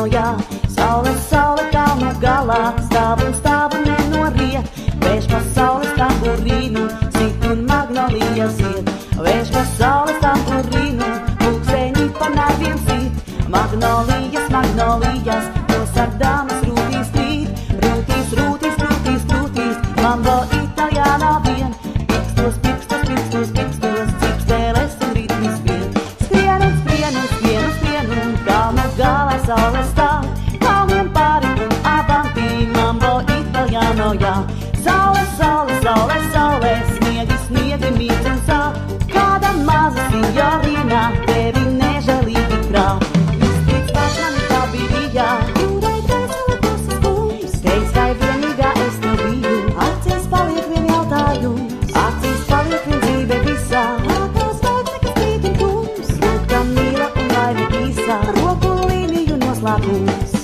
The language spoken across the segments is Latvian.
italiano, jā. Saule, saule kalnu galā, stāv un nenoriet. Vējš pa saules tamburīnu, sit un magnolijas iet. Vējš pa saules tamburīnu, pulksteņi pa narviem sit. Magnolijas, magnolijas, to sardāmas rūtīs krīt. Rūtīs, rūtīs, rūtīs, rūtīs, mambo italiano vien. Pikstos, pikstos, pikstos, pikstos, cipstēles un ritmis vien. Skrien un skrien un skrien un skrien un kalnu galā saule stāv. Kalniem pāri un avanti, mambo italiano, jā. Saule, saule, saule, saule, sniegi, sniegi, mīts un sāp. Kāda maza signorina tevi nežēlīgi krāp. Iztīts pār mani tā bija, kurai dvēsele tos skums. Teic, vai vienīgā es te biju, acīs paliek vien jautājums. Acīs paliek vien dzīve visā, ākās vairs nekas krīt un kums. Rūkta mīla un laive īsā, roku līniju noslēpums.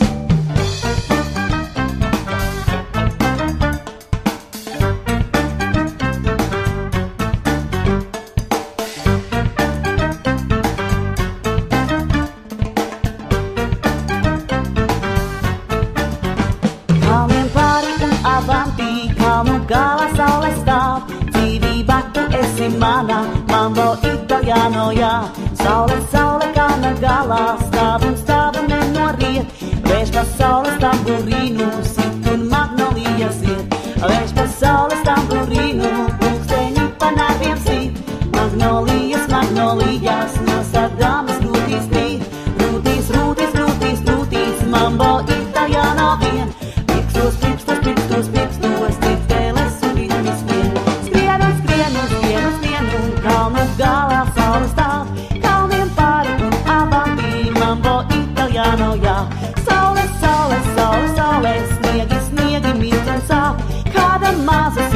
Kalniem pāri un avanti, kalnu galā saule stāv. Dzīvībā tu esi mana, mambo italiano, jā. Saule, saule kalna galā, stāv un nenoriet. Vējš pa saules tamburīnu, sit un magnolijas iet. Vējš pa saules tamburīnu, pulksteņi pa narviem sit. Magnolijas, magnolijas, no sardāmas rūtīs krīt. Rūtīs, rūtīs, rūtīs, rūtīs, mambo italiano vien. Pikstos, pikstos, pikstos, pikstos, cipstēles un ritmis vien. Skrien un skrien un skrien un skrien un kalnu galā saule stāv. Kalniem pāri un avanti, mambo italiano, jā. Saule, saule, saule, saule, sniegi, sniegi, mīts un sāp. Kāda maza